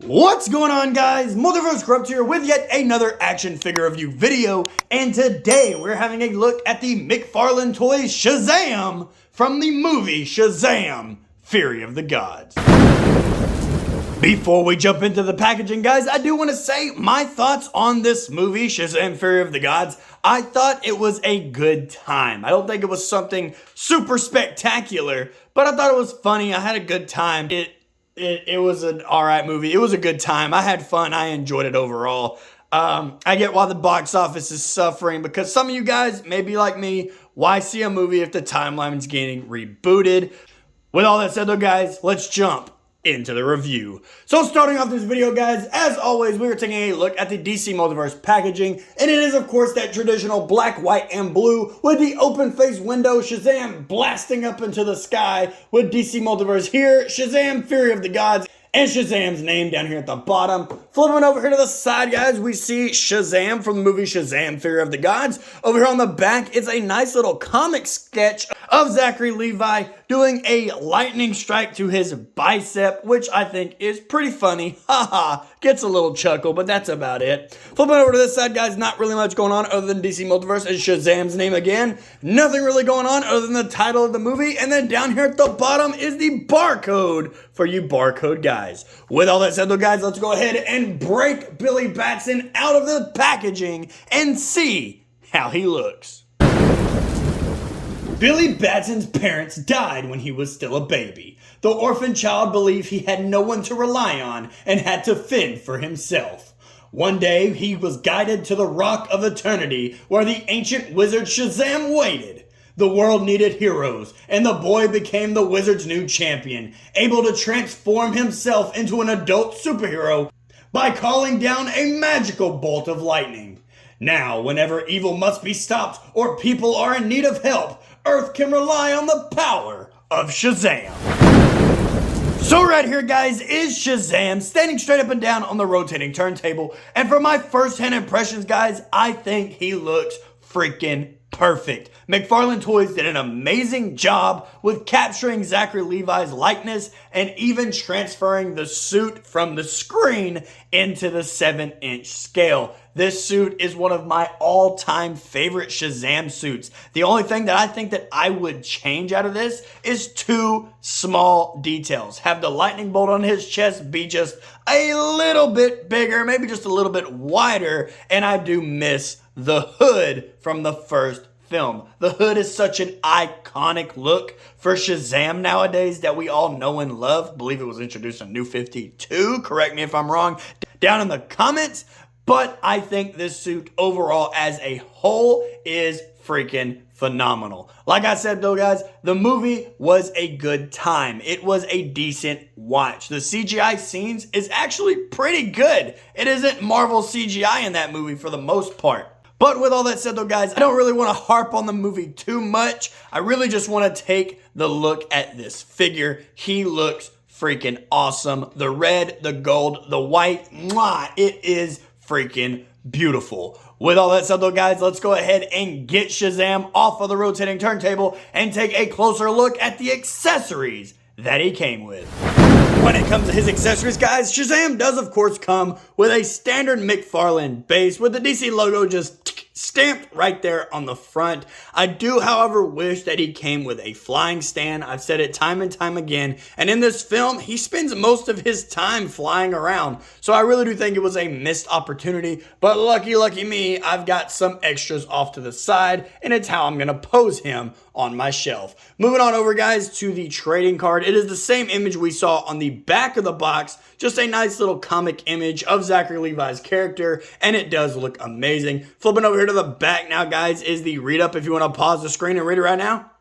What's going on, guys? Multiverse Corrupt here with yet another action figure review video, and today we're having a look at the McFarlane Toys SHAZAM from the movie SHAZAM Fury of the Gods. Before we jump into the packaging, guys, I do want to say my thoughts on this movie, SHAZAM Fury of the Gods. I thought it was a good time. I don't think it was something super spectacular, but I thought it was funny. I had a good time. It was an alright movie. It was a good time. I had fun. I enjoyed it overall. I get why the box office is suffering, because some of you guys may be like me. Why see a movie if the timeline's getting rebooted? With all that said though, guys, let's jump into the review. So starting off this video, guys, as always, we are taking a look at the DC Multiverse packaging, and it is of course that traditional black, white, and blue with the open face window, SHAZAM blasting up into the sky with DC Multiverse here, SHAZAM Fury of the Gods, and SHAZAM's name down here at the bottom. Flipping over here to the side, guys, we see SHAZAM from the movie SHAZAM Fury of the Gods. Over here on the back is a nice little comic sketch of Zachary Levi doing a lightning strike to his bicep, which I think is pretty funny. Haha, gets a little chuckle, but that's about it. Flipping over to this side, guys, not really much going on other than DC Multiverse and SHAZAM's name again. Nothing really going on other than the title of the movie, and then down here at the bottom is the barcode for you barcode guys. With all that said though, guys, let's go ahead and break Billy Batson out of the packaging and see how he looks. Billy Batson's parents died when he was still a baby. The orphan child believed he had no one to rely on and had to fend for himself. One day, he was guided to the Rock of Eternity, where the ancient wizard SHAZAM waited. The world needed heroes, and the boy became the wizard's new champion, able to transform himself into an adult superhero by calling down a magical bolt of lightning. Now, whenever evil must be stopped or people are in need of help, Earth can rely on the power of SHAZAM. So right here, guys, is SHAZAM standing straight up and down on the rotating turntable. And for my first-hand impressions, guys, I think he looks freaking perfect. McFarlane Toys did an amazing job with capturing Zachary Levi's likeness and even transferring the suit from the screen into the 7-inch scale. This suit is one of my all-time favorite SHAZAM suits. The only thing that I think that I would change out of this is two small details. Have the lightning bolt on his chest be just a little bit bigger, maybe just a little bit wider, and I do miss the hood from the first film. The hood is such an iconic look for SHAZAM nowadays that we all know and love. I believe it was introduced in New 52. Correct me if I'm wrong down in the comments. But I think this suit overall as a whole is freaking phenomenal. Like I said though, guys, the movie was a good time. It was a decent watch. The CGI scenes is actually pretty good. It isn't Marvel CGI in that movie for the most part. But with all that said though, guys, I don't really want to harp on the movie too much. I really just want to take the look at this figure. He looks freaking awesome. The red, the gold, the white, mwah, it is freaking beautiful. With all that said though, guys, let's go ahead and get SHAZAM off of the rotating turntable and take a closer look at the accessories that he came with. When it comes to his accessories, guys, SHAZAM does of course come with a standard McFarlane base with the DC logo just stamped right there on the front. I do, however, wish that he came with a flying stand. I've said it time and time again. And in this film, he spends most of his time flying around. So I really do think it was a missed opportunity. But lucky me, I've got some extras off to the side. And it's how I'm going to pose him on my shelf. Moving on over, guys, to the trading card. It is the same image we saw on the back of the box. Just a nice little comic image of Zachary Levi's character. And it does look amazing. Flipping over here to the back now, guys, is the read up if you want to pause the screen and read it right now.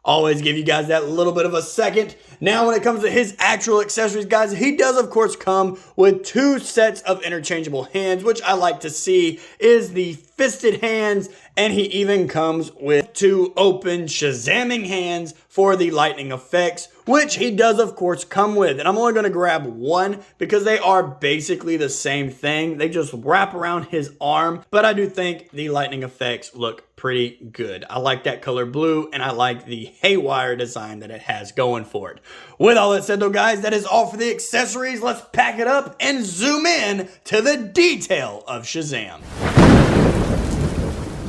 Always give you guys that little bit of a second. Now, when it comes to his actual accessories, guys, he does, of course, come with two sets of interchangeable hands, which I like to see is the fisted hands, and he even comes with two open SHAZAMing hands for the lightning effects, which he does, of course, come with. And I'm only going to grab one because they are basically the same thing. They just wrap around his arm, but I do think the lightning effects look look pretty good. I like that color blue, and I like the haywire design that it has going for it. With all that said though, guys, that is all for the accessories. Let's pack it up and zoom in to the detail of SHAZAM.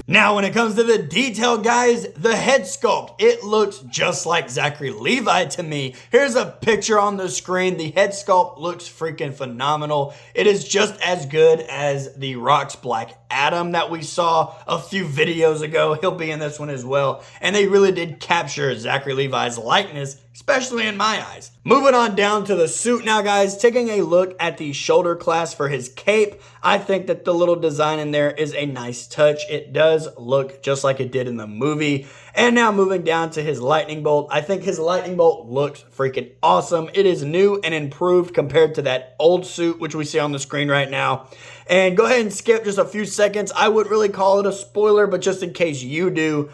Now, when it comes to the detail, guys, the head sculpt, it looks just like Zachary Levi to me. Here's a picture on the screen. The head sculpt looks freaking phenomenal. It is just as good as the Rock's Black Adam that we saw a few videos ago. He'll be in this one as well. And they really did capture Zachary Levi's likeness, especially in my eyes. Moving on down to the suit now, guys, taking a look at the shoulder clasp for his cape. I think that the little design in there is a nice touch. It does look just like it did in the movie. And now moving down to his lightning bolt. I think his lightning bolt looks freaking awesome. It is new and improved compared to that old suit, which we see on the screen right now. And go ahead and skip just a few seconds. I wouldn't really call it a spoiler, but just in case you do,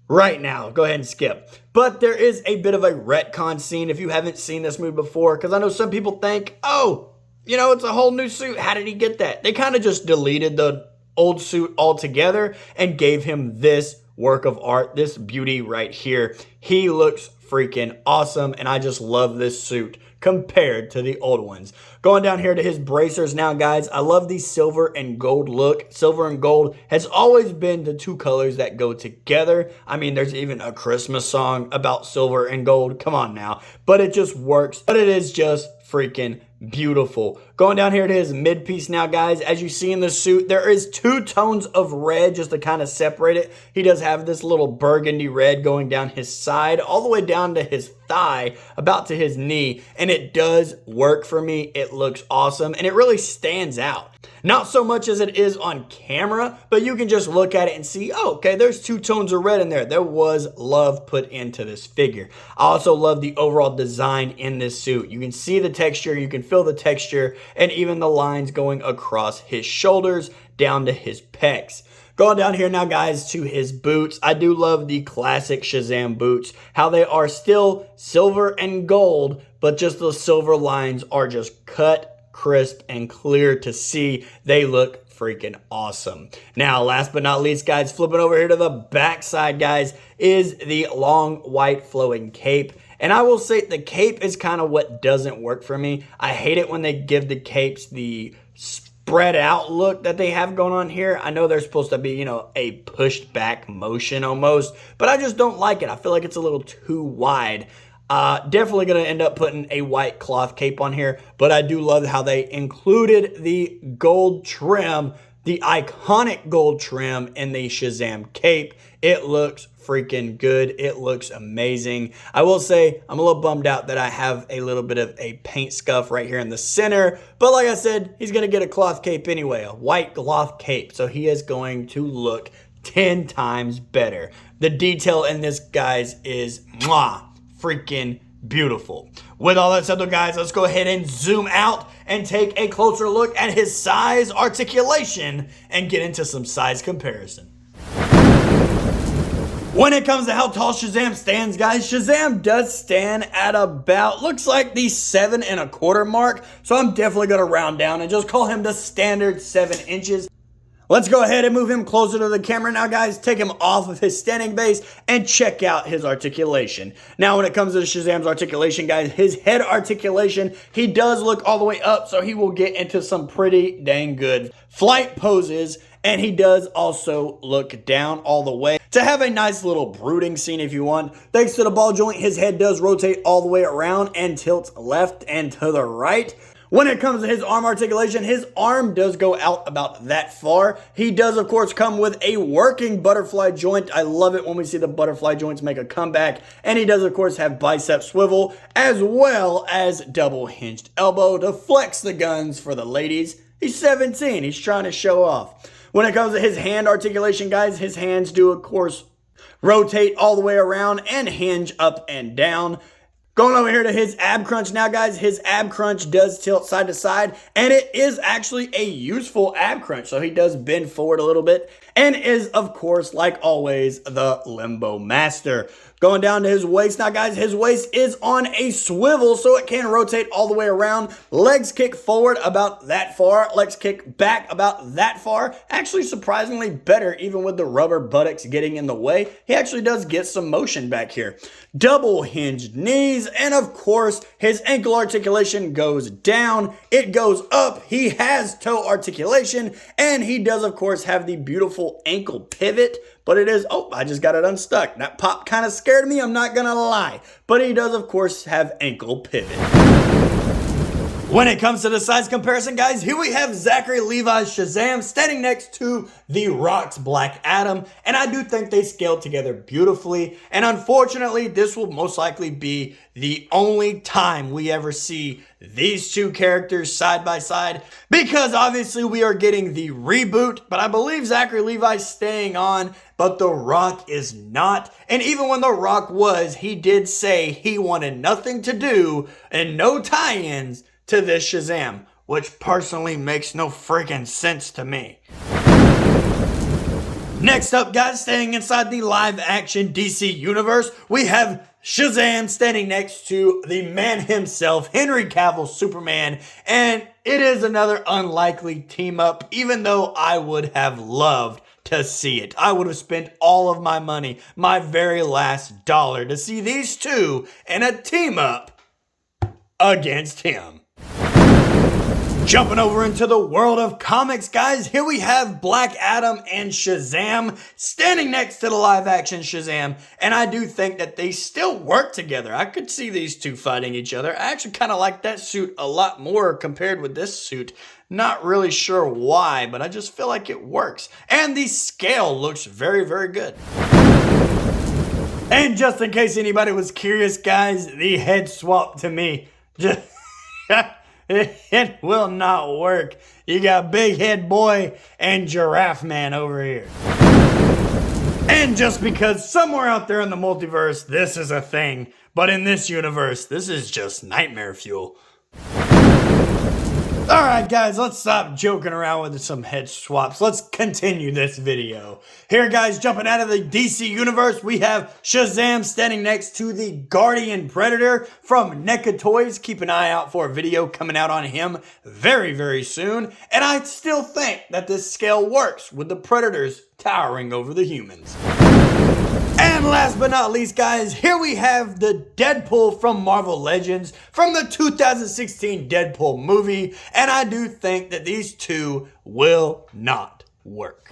right now, go ahead and skip. But there is a bit of a retcon scene if you haven't seen this movie before, because I know some people think, oh, you know, it's a whole new suit. How did he get that? They kind of just deleted the old suit altogether and gave him this work of art, this beauty right here. He looks freaking awesome, and I just love this suit compared to the old ones. Going down here to his bracers now, guys, I love the silver and gold look. Silver and gold has always been the two colors that go together. I mean, there's even a Christmas song about silver and gold. Come on now. But it just works. But it is just freaking beautiful. Going down here to his mid piece now, guys, as you see in the suit, there is two tones of red just to kind of separate it. He does have this little burgundy red going down his side all the way down to his thigh, about to his knee, and it does work for me. It looks awesome, and it really stands out. Not so much as it is on camera, but you can just look at it and see, oh, okay, there's two tones of red in there. There was love put into this figure. I also love the overall design in this suit. You can see the texture, you can feel the texture, and even the lines going across his shoulders down to his pecs. Going down here now, guys, to his boots. I do love the classic SHAZAM boots, how they are still silver and gold, but just the silver lines are just cut crisp and clear to see. They look freaking awesome. Now, last but not least, guys, flipping over here to the back side, guys, is the long white flowing cape. And I will say the cape is kind of what doesn't work for me. I hate it when they give the capes the spread out look that they have going on here. I know they're supposed to be, you know, a pushed back motion almost, but I just don't like it. I feel like it's a little too wide. Definitely going to end up putting a white cloth cape on here, but I do love how they included the gold trim, the iconic gold trim in the SHAZAM cape. It looks freaking good. It looks amazing. I will say I'm a little bummed out that I have a little bit of a paint scuff right here in the center, but like I said, he's going to get a cloth cape anyway, a white cloth cape, so he is going to look 10 times better. The detail in this, guys, is mwah, freaking beautiful. With all that said though, guys, let's go ahead and zoom out and take a closer look at his size, articulation, and get into some size comparison. When it comes to how tall SHAZAM stands, guys, SHAZAM does stand at about, looks like the 7¼ mark. So I'm definitely going to round down and just call him the standard 7 inches. Let's go ahead and move him closer to the camera now, guys. Take him off of his standing base and check out his articulation. Now, when it comes to SHAZAM's articulation, guys, his head articulation, he does look all the way up, so he will get into some pretty dang good flight poses. And he does also look down all the way to have a nice little brooding scene if you want. Thanks to the ball joint, his head does rotate all the way around and tilts left and to the right. When it comes to his arm articulation, his arm does go out about that far. He does, of course, come with a working butterfly joint. I love it when we see the butterfly joints make a comeback. And he does, of course, have bicep swivel as well as double hinged elbow to flex the guns for the ladies. He's 17. He's trying to show off. When it comes to his hand articulation, guys, his hands do, of course, rotate all the way around and hinge up and down. Going over here to his ab crunch now, guys, his ab crunch does tilt side to side, and it is actually a useful ab crunch. So he does bend forward a little bit and is, of course, like always, the limbo master. going down to his waist. Now, guys, his waist is on a swivel, so it can rotate all the way around. Legs kick forward about that far. Legs kick back about that far. Actually, surprisingly better, even with the rubber buttocks getting in the way. He actually does get some motion back here. Double hinged knees, and of course, his ankle articulation goes down. It goes up. He has toe articulation, and he does, of course, have the beautiful ankle pivot. But it is, oh, I just got it unstuck. That pop kind of scared me, I'm not gonna lie. But he does, of course, have ankle pivot. When it comes to the size comparison, guys, here we have Zachary Levi's SHAZAM standing next to The Rock's Black Adam, and I do think they scale together beautifully, and unfortunately, this will most likely be the only time we ever see these two characters side by side, because obviously we are getting the reboot, but I believe Zachary Levi's staying on, but The Rock is not. And even when The Rock was, he did say he wanted nothing to do and no tie-ins to this SHAZAM, which personally makes no freaking sense to me. Next up, guys, staying inside the live-action DC universe, we have SHAZAM standing next to the man himself, Henry Cavill Superman, and it is another unlikely team-up, even though I would have loved to see it. I would have spent all of my money, my very last dollar, to see these two in a team-up against him. Jumping over into the world of comics, guys, here we have Black Adam and SHAZAM standing next to the live-action SHAZAM, and I do think that they still work together. I could see these two fighting each other. I actually kind of like that suit a lot more compared with this suit. Not really sure why, but I just feel like it works. And the scale looks very, very good. And just in case anybody was curious, guys, the head swap to me just... It will not work. You got Big Head Boy and Giraffe Man over here. And just because somewhere out there in the multiverse, this is a thing, but in this universe, this is just nightmare fuel. Alright guys, let's stop joking around with some head swaps. Let's continue this video. Here guys, jumping out of the DC universe, we have SHAZAM standing next to the Guardian Predator from NECA Toys. Keep an eye out for a video coming out on him very, very soon. And I still think that this scale works with the Predators towering over the humans. And last but not least, guys, here we have the Deadpool from Marvel Legends from the 2016 Deadpool movie, and I do think that these two will not work.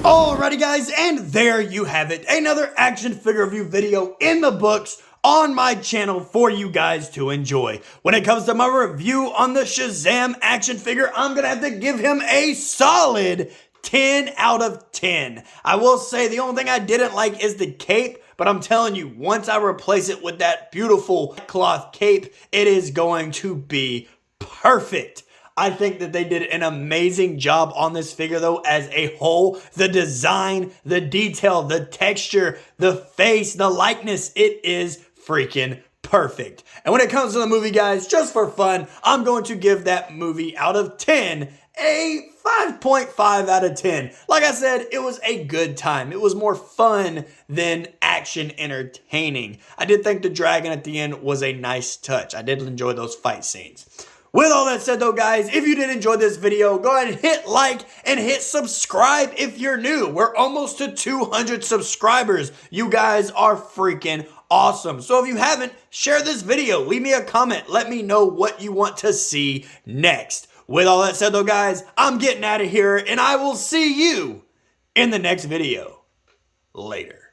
Alrighty guys, and there you have it, another action figure review video in the books on my channel for you guys to enjoy. When it comes to my review on the SHAZAM action figure, I'm gonna have to give him a solid 10 out of 10. I will say the only thing I didn't like is the cape, but I'm telling you, once I replace it with that beautiful cloth cape, it is going to be perfect. I think that they did an amazing job on this figure though as a whole. The design, the detail, the texture, the face, the likeness, it is freaking perfect. And when it comes to the movie, guys, just for fun, I'm going to give that movie out of 10 a 5.5 out of 10. Like I said, it was a good time. It was more fun than action entertaining. I did think the dragon at the end was a nice touch. I did enjoy those fight scenes. With all that said though, guys, if you did enjoy this video, go ahead and hit like and hit subscribe if you're new. We're almost to 200 subscribers. You guys are freaking awesome. So if you haven't, share this video. Leave me a comment. Let me know what you want to see next. With all that said though, guys, I'm getting out of here and I will see you in the next video. Later.